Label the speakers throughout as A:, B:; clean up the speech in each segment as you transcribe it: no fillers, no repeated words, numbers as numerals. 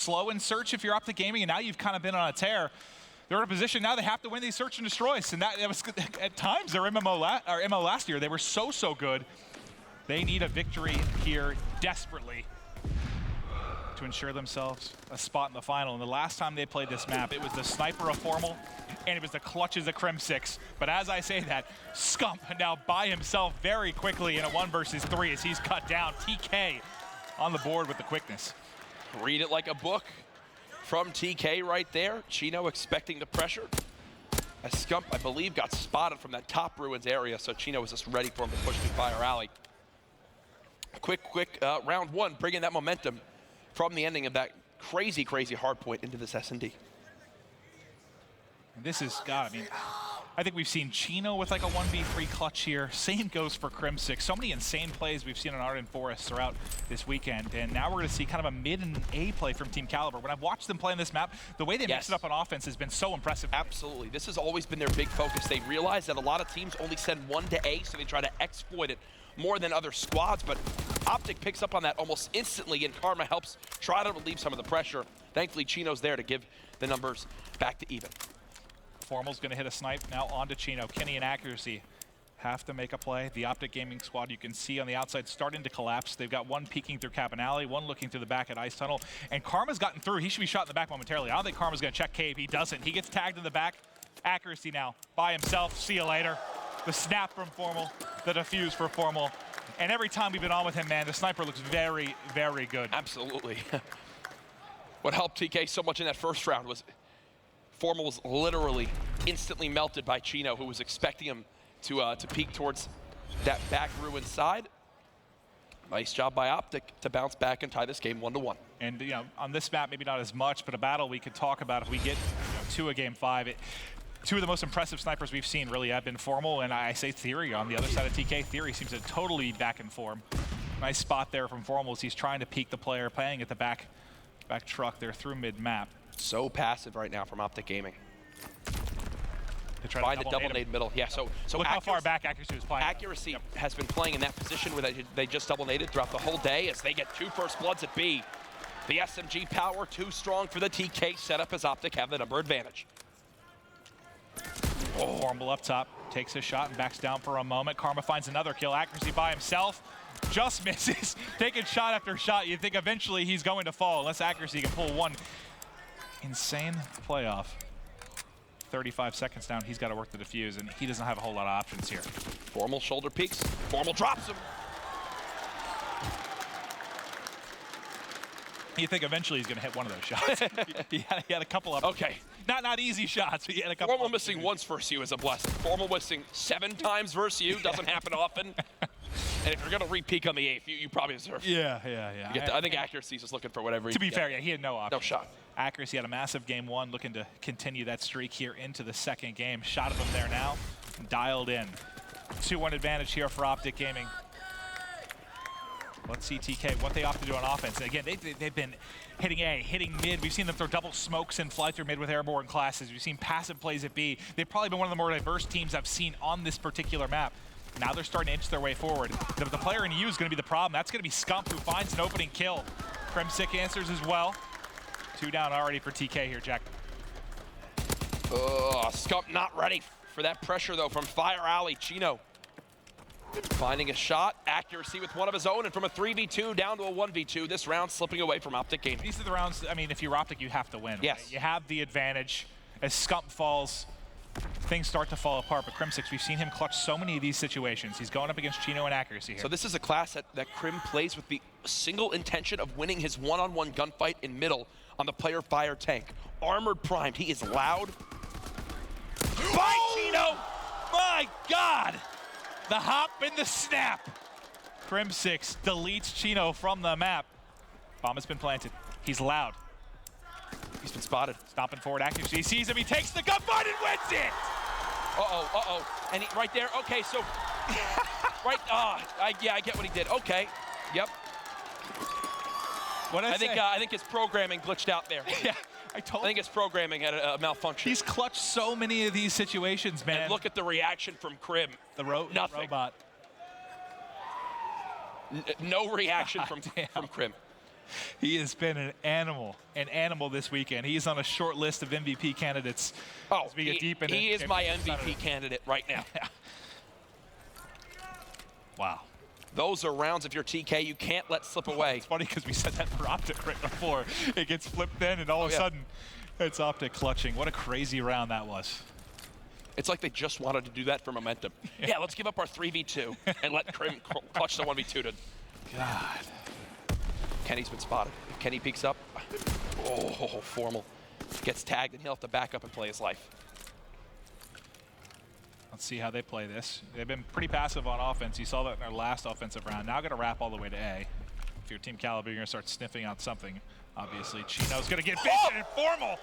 A: slow in search if you're Optic Gaming, and now you've kind of been on a tear. They're in a position now they have to win these search and destroys, and that was at times their MO last year. They were so good. They need a victory here desperately to ensure themselves a spot in the final. And the last time they played this map, it was the sniper of Formal, and it was the clutches of Crimsix. But as I say that, Scump now by himself very quickly in a 1 versus 3 as he's cut down. TK on the board with the quickness.
B: Read it like a book from TK right there. Chino expecting the pressure. As Scump, I believe, got spotted from that top ruins area, so Chino was just ready for him to push through Fire Alley. Quick round one, bringing that momentum from the ending of that crazy hard point into this S&D.
A: This is, God, I mean, I think we've seen Chino with like a 1v3 clutch here. Same goes for Crimsix. So many insane plays we've seen on Ardent Forest throughout this weekend. And now we're going to see kind of a mid and A play from Team Kaliber. When I've watched them play on this map, the way they mix it up on offense has been so impressive.
B: Absolutely. This has always been their big focus. They realize that a lot of teams only send one to A, so they try to exploit it more than other squads. But Optic picks up on that almost instantly, and Karma helps try to relieve some of the pressure. Thankfully, Chino's there to give the numbers back to even.
A: Formal's going to hit a snipe now onto Chino. Kenny and Accuracy have to make a play. The Optic Gaming squad you can see on the outside starting to collapse. They've got one peeking through Cabin Alley, one looking through the back at Ice Tunnel. And Karma's gotten through. He should be shot in the back momentarily. I don't think Karma's going to check Cave. He doesn't. He gets tagged in the back. Accuracy now by himself. See you later. The snap from Formal, the defuse for Formal. And every time we've been on with him, man, the sniper looks very good.
B: Absolutely. What helped TK so much in that first round was Formal was literally instantly melted by Chino, who was expecting him to peek towards that back ruin side. Nice job by Optic to bounce back and tie this game 1-1.
A: And you know, on this map, maybe not as much, but a battle we could talk about if we get to a game 5. Two of the most impressive snipers we've seen really have been Formal, and I say Theory on the other side of TK. Theory seems to totally be back in form. Nice spot there from Formal as he's trying to peek the player, playing at the back truck there through mid-map.
B: So passive right now from Optic Gaming.
A: To try
B: Find
A: to
B: the double nade middle. Yeah, so
A: look how far back Accuracy was playing.
B: Accuracy has been playing in that position where they just double naded throughout the whole day as they get 2 first bloods at B. The SMG power too strong for the TK setup as Optic have the number advantage.
A: Formal up top, takes a shot and backs down for a moment. Karma finds another kill. Accuracy by himself. Just misses. Taking shot after shot. You think eventually he's going to fall unless Accuracy can pull one insane playoff. 35 seconds down, he's got to work the defuse, and he doesn't have a whole lot of options here.
B: Formal shoulder peaks. Formal drops him.
A: You think eventually he's going to hit one of those shots. he had a couple of not easy shots, but he had a couple.
B: Formal missing once versus you is a blessing. Formal missing 7 times versus you doesn't happen often. And if you're going to re-peak on the 8th, you probably deserve it.
A: Yeah.
B: I think Accuracy's just looking for whatever.
A: To be fair, yeah, he had no option.
B: No shot.
A: Accuracy had a massive game 1, looking to continue that streak here into the second game. Shot of him there now, dialed in. 2-1 advantage here for Optic Gaming. Let's see TK, what they opt to do on offense. And again, they've been hitting A, hitting mid. We've seen them throw double smokes and fly through mid with airborne classes. We've seen passive plays at B. They've probably been one of the more diverse teams I've seen on this particular map. Now they're starting to inch their way forward. The player in U is going to be the problem. That's going to be Scump, who finds an opening kill. Crimsix answers as well. 2 down already for TK here, Jack.
B: Scump not ready for that pressure, though, from Fire Alley. Chino finding a shot. Accuracy with one of his own, and from a 3v2 down to a 1v2. This round slipping away from Optic Gaming.
A: These are the rounds, I mean, if you're Optic, you have to win.
B: Yes.
A: Right? You have the advantage. As Scump falls, things start to fall apart. But Crimsix, we've seen him clutch so many of these situations. He's going up against Chino and Accuracy here.
B: So this is a class that Crim plays with the single intention of winning his one-on-one gunfight in middle on the player fire tank. Armored primed. He is loud. By Chino!
A: My God! The hop and the snap. Crimsix deletes Chino from the map. Bomb has been planted. He's loud.
B: He's been spotted.
A: Stomping forward, Accuracy. He sees him, he takes the gunfight and wins it!
B: And right there, okay, so, I get what he did. Okay, yep.
A: What'd
B: I think his programming glitched out there.
A: Yeah,
B: I think his programming had a malfunction.
A: He's clutched so many of these situations, man.
B: And look at the reaction from Crim. Nothing.
A: Robot.
B: No reaction from Crim.
A: He has been an animal this weekend. He's on a short list of MVP candidates.
B: Oh,
A: as we get deep in
B: he is my MVP candidate right now.
A: Yeah. Wow.
B: Those are rounds of your TK you can't let slip away.
A: It's funny because we said that for Optic right before. It gets flipped in, and all of a sudden, it's Optic clutching. What a crazy round that was.
B: It's like they just wanted to do that for momentum. Yeah, let's give up our 3v2 and let Crim clutch the 1v2 to...
A: God.
B: Kenny's been spotted. If Kenny peeks up, oh, Formal gets tagged, and he'll have to back up and play his life.
A: Let's see how they play this. They've been pretty passive on offense. You saw that in their last offensive round. Now going to wrap all the way to A. If you're Team Kaliber, you're going to start sniffing out something. Obviously, Chino's going to get bitten and Formal.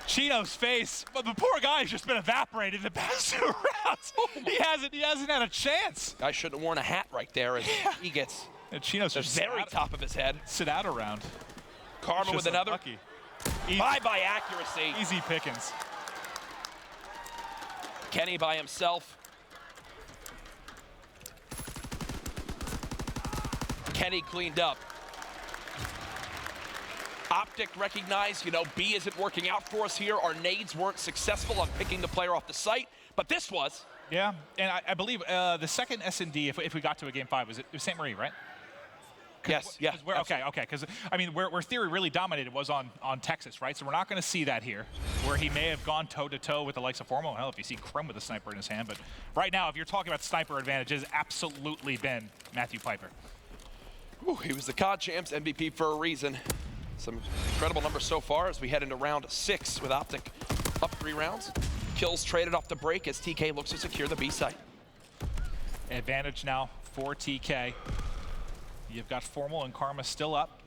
A: Chino's face, but the poor guy's just been evaporated the past 2 rounds. He hasn't had a chance.
B: Guy shouldn't have worn a hat right there, and he gets
A: and Chino's
B: the
A: just
B: very top of his head.
A: Sit out around.
B: Karma with another.
A: Lucky.
B: Bye-bye accuracy.
A: Easy pickings.
B: Kenny by himself. Kenny cleaned up. Optic recognized, you know, B isn't working out for us here. Our nades weren't successful on picking the player off the site, but this was.
A: Yeah, and I believe the second S&D, if we got to a game 5, it was St. Marie, right?
B: Yes, yeah.
A: Okay, because I mean, where Theory really dominated was on Texas, right? So we're not going to see that here, where he may have gone toe-to-toe with the likes of Formal. Hell, if you see Crim with a sniper in his hand, but right now, if you're talking about sniper advantage, it's absolutely been Matthew Piper.
B: Ooh, he was the COD Champs MVP for a reason. Some incredible numbers so far as we head into round 6 with Optic up 3 rounds. Kills traded off the break as TK looks to secure the B site.
A: Advantage now for TK. You've got Formal and Karma still up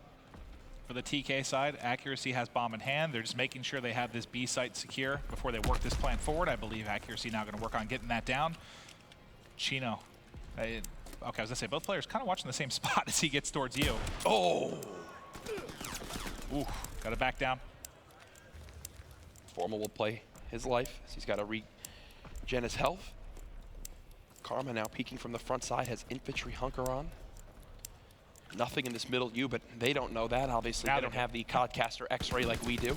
A: for the TK side. Accuracy has bomb in hand. They're just making sure they have this B site secure before they work this plan forward. I believe Accuracy now going to work on getting that down. Chino. Okay, I was going to say, both players kind of watching the same spot as he gets towards you.
B: Oh!
A: Ooh, got to back down.
B: Formal will play his life as he's got to regen his health. Karma now peeking from the front side, has infantry hunker on. Nothing in this middle U, but they don't know that. Obviously, they don't have the Codcaster X-ray like we do.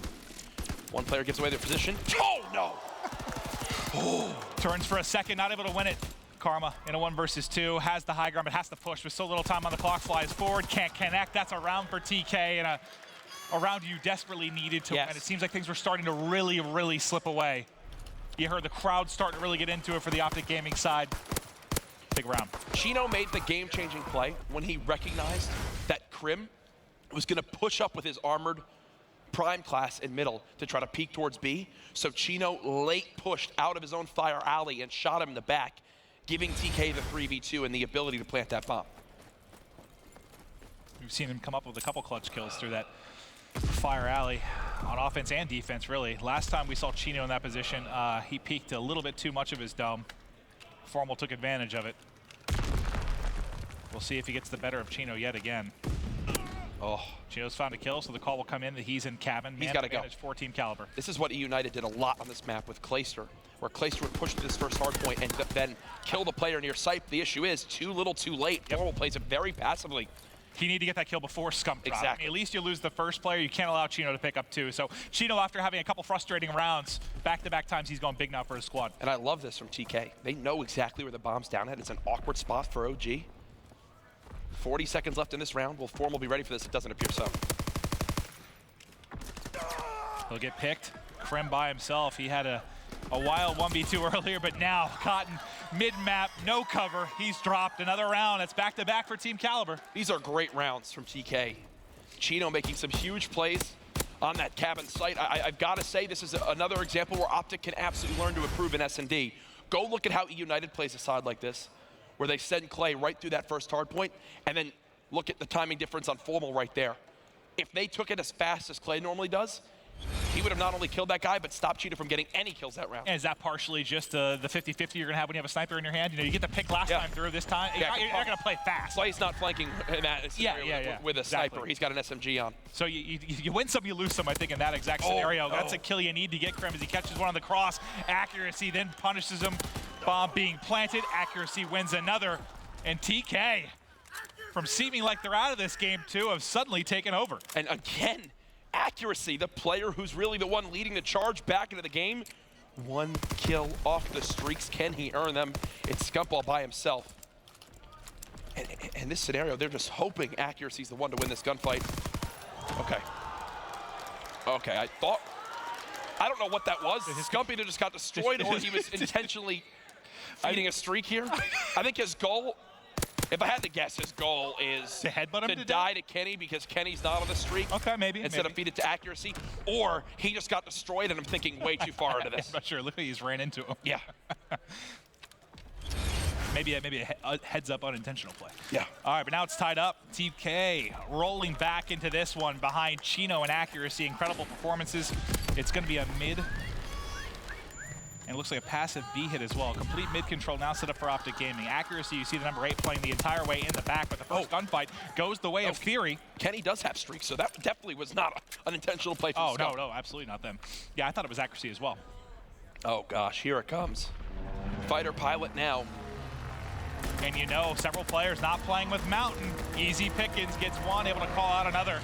B: One player gives away their position. Oh, no!
A: Oh. Turns for a second, not able to win it. Karma in a 1 versus 2, has the high ground, but has to push with so little time on the clock, flies forward, can't connect. That's a round for TK and a round you desperately needed to win. It seems like things were starting to really, really slip away. You heard the crowd starting to really get into it for the Optic Gaming side. Big round.
B: Chino made the game-changing play when he recognized that Crim was going to push up with his armored prime class in middle to try to peek towards B. So Chino late pushed out of his own fire alley and shot him in the back, giving TK the 3v2 and the ability to plant that bomb.
A: We've seen him come up with a couple clutch kills through that fire alley on offense and defense, really. Last time we saw Chino in that position, he peeked a little bit too much of his dome. Formal took advantage of it. We'll see if he gets the better of Chino yet again.
B: Oh,
A: Chino's found a kill, so the call will come in that he's in cabin.
B: He's got to go.
A: For Team Kaliber.
B: This is what E United did a lot on this map with Clayster, where Clayster would push to this first hard point and then kill the player near sight. The issue is too little, too late. Formal plays it very passively.
A: He needed to get that kill before Scump dropped.
B: Exactly.
A: I mean, at least you lose the first player. You can't allow Chino to pick up 2. So Chino, after having a couple frustrating rounds, back-to-back times, he's going big now for his squad.
B: And I love this from TK. They know exactly where the bomb's down at. It's an awkward spot for OG. 40 seconds left in this round. Will Formal be ready for this? It doesn't appear so.
A: He'll get picked. Crim by himself. He had a wild 1v2 earlier, but now Cotton mid-map, no cover. He's dropped another round. It's back-to-back for Team Kaliber.
B: These are great rounds from TK. Chino making some huge plays on that cabin site. I've got to say, this is another example where Optic can absolutely learn to improve in S&D. Go look at how E United plays a side like this, where they send Clay right through that first hard point, and then look at the timing difference on Formal right there. If they took it as fast as Clay normally does, he would have not only killed that guy, but stopped Chino from getting any kills that round.
A: And is that partially just the 50-50 you're going to have when you have a sniper in your hand? You know, you get the pick last time through. This time, you're not going to play fast.
B: Clay's not flanking in that scenario with a sniper. He's got an SMG on.
A: So you win some, you lose some, I think, in that exact scenario. That's a kill you need to get Crim as he catches one on the cross. Accuracy then punishes him. Bomb being planted. Accuracy wins another. And TK from seeming like they're out of this game too, have suddenly taken over.
B: And again, accuracy, the player who's really the one leading the charge back into the game. 1 kill off the streaks. Can he earn them? It's Scump all by himself. And in this scenario, they're just hoping accuracy's the one to win this gunfight. Okay. Okay, I don't know what that was. Scump either just got destroyed or he was intentionally feeding a streak here. I think his goal, if I had to guess, his goal is
A: to headbutt him
B: to die to Kenny because Kenny's not on the streak.
A: Okay, maybe.
B: Instead of feed it to accuracy. Or he just got destroyed and I'm thinking way too far into this.
A: I'm not sure. Look, he's ran into him.
B: Yeah.
A: Maybe a heads-up unintentional play.
B: Yeah.
A: All right, but now it's tied up. TK rolling back into this one behind Chino in accuracy. Incredible performances. It's going to be a mid. And it looks like a passive B hit as well. Complete mid control now set up for Optic Gaming. Accuracy, you see the number 8 playing the entire way in the back, but the first gunfight goes the way of Theory.
B: Kenny does have streaks, so that definitely was not an intentional play from Scump.
A: No, absolutely not them. Yeah, I thought it was accuracy as well.
B: Oh gosh, here it comes. Fighter pilot now.
A: And you know, several players not playing with Mountain. Easy pickings, gets one, able to call out another.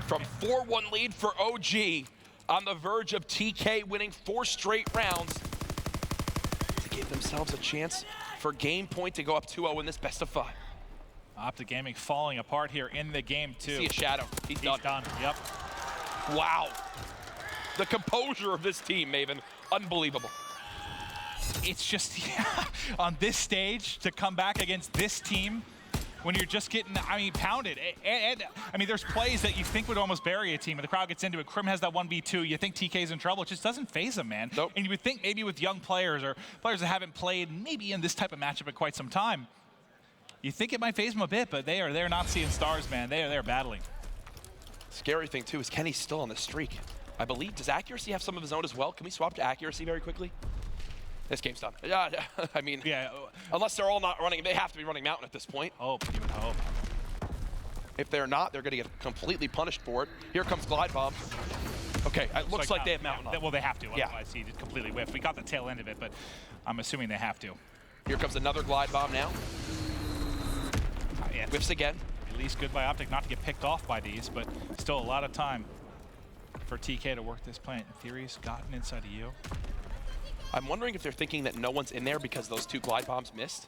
B: From 4-1 lead for OG, on the verge of TK winning 4 straight rounds to give themselves a chance for game point to go up 2-0 in this best of 5.
A: Optic Gaming falling apart here in the game too.
B: See a shadow, he's done.
A: Yep.
B: Wow. The composure of this team, Maven, unbelievable.
A: It's just, yeah, on this stage to come back against this team when you're just getting, pounded. And there's plays that you think would almost bury a team, and the crowd gets into it. Crim has that 1v2. You think TK's in trouble. It just doesn't phase them, man.
B: Nope.
A: And you would think maybe with young players or players that haven't played maybe in this type of matchup in quite some time, you think it might phase them a bit, but they're not seeing stars, man. They're battling.
B: Scary thing, too, is Kenny's still on the streak. I believe, does accuracy have some of his own as well? Can we swap to accuracy very quickly? This game's done. Yeah, unless they're all not running, they have to be running Mountain at this point.
A: Hope, you would hope.
B: If they're not, they're going to get completely punished for it. Here comes Glide Bomb. Okay, it looks like they have Mountain on.
A: Well, they have to.
B: Yeah.
A: Otherwise, he just completely whiffed. We got the tail end of it, but I'm assuming they have to.
B: Here comes another Glide Bomb now.
A: Yeah.
B: Whiffs again.
A: At least good by Optic not to get picked off by these, but still a lot of time for TK to work this plant. Theory's gotten inside of you.
B: I'm wondering if they're thinking that no one's in there because those 2 Glide Bombs missed.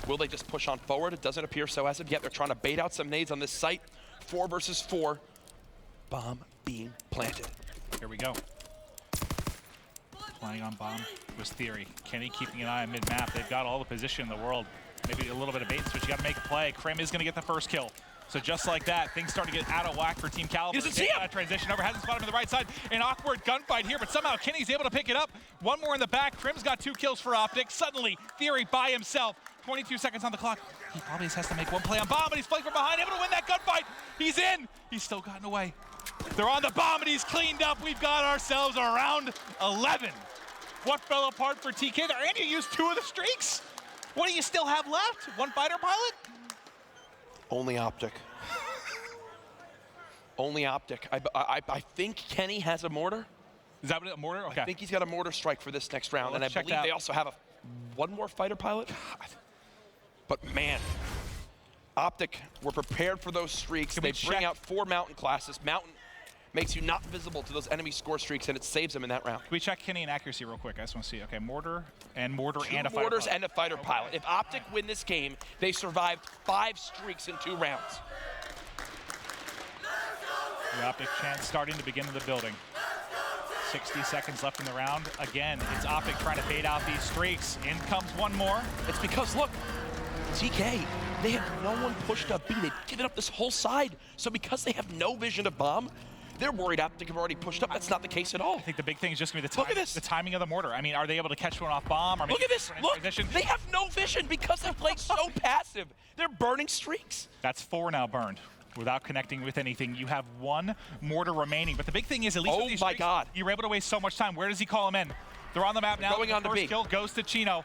B: Will they just push on forward? It doesn't appear so as of yet. They're trying to bait out some nades on this site. 4 versus 4. Bomb being planted.
A: Here we go. Playing on bomb was Theory. Kenny keeping an eye on mid-map. They've got all the position in the world. Maybe a little bit of bait and switch. You got to make a play. Crim is going to get the first kill. So just like that, things start to get out of whack for Team Kaliber.
B: He doesn't see him.
A: Transition over, hasn't spotted him on the right side. An awkward gunfight here, but somehow Kenny's able to pick it up. One more in the back. Crim's got 2 kills for Optic. Suddenly, Theory by himself. 22 seconds on the clock. He probably just has to make one play on bomb, but he's playing from behind, able to win that gunfight. He's in. He's still gotten away. They're on the bomb, and he's cleaned up. We've got ourselves a round 11. What fell apart for TK there? And you used 2 of the streaks. What do you still have left? 1 fighter pilot?
B: Only Optic. Only Optic. I think Kenny has a mortar.
A: Is that what a mortar? Okay.
B: I think he's got a mortar strike for this next round,
A: Well,
B: and I believe they also have one more fighter pilot. God. But man, Optic were prepared for those streaks. They bring out 4 Mountain classes. Mountain makes you not visible to those enemy score streaks, and it saves them in that round.
A: Can we check Kenny and accuracy real quick? I just want to see. Okay, mortar and a fighter pilot.
B: Mortars and a fighter pilot. If Optic win this game, they survived 5 streaks in 2 rounds.
A: The Optic chance starting to begin in the building. 60 seconds left in the round. Again, it's Optic trying to bait out these streaks. In comes one more.
B: It's because, look, TK, they have no one pushed up B. They've given up this whole side. So because they have no vision of bomb, they're worried Optic have already pushed up. That's not the case at all.
A: I think the big thing is just going to be
B: the
A: timing of the mortar. I mean, are they able to catch one off bomb? Or
B: look at this. Look, they have no vision because they're playing so passive. They're burning streaks.
A: That's 4 now burned without connecting with anything. You have 1 mortar remaining. But the big thing is, at least with these streaks,
B: God,
A: you were able to waste so much time. Where does he call him in? They're on the map now.
B: Going on to B.
A: First kill goes to Chino.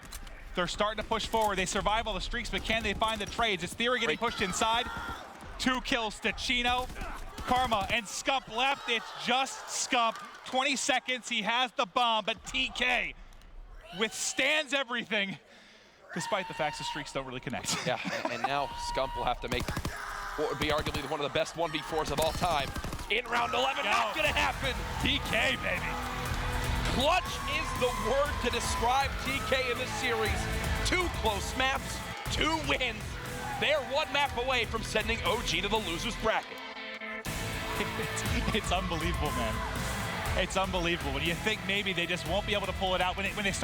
A: They're starting to push forward. They survive all the streaks, but can they find the trades? It's Theory getting pushed inside. 2 kills to Chino. Karma and Scump left. It's just Scump. 20 seconds. He has the bomb, but TK withstands everything. despite the fact the streaks don't really connect.
B: Yeah, and now Scump will have to make what would be arguably one of the best 1v4s of all time. In round 11, not gonna happen.
A: TK, baby.
B: Clutch is the word to describe TK in this series. 2 close maps, 2 wins. They're 1 map away from sending OG to the loser's bracket.
A: It's unbelievable, man. It's unbelievable. When you think maybe they just won't be able to pull it out when they start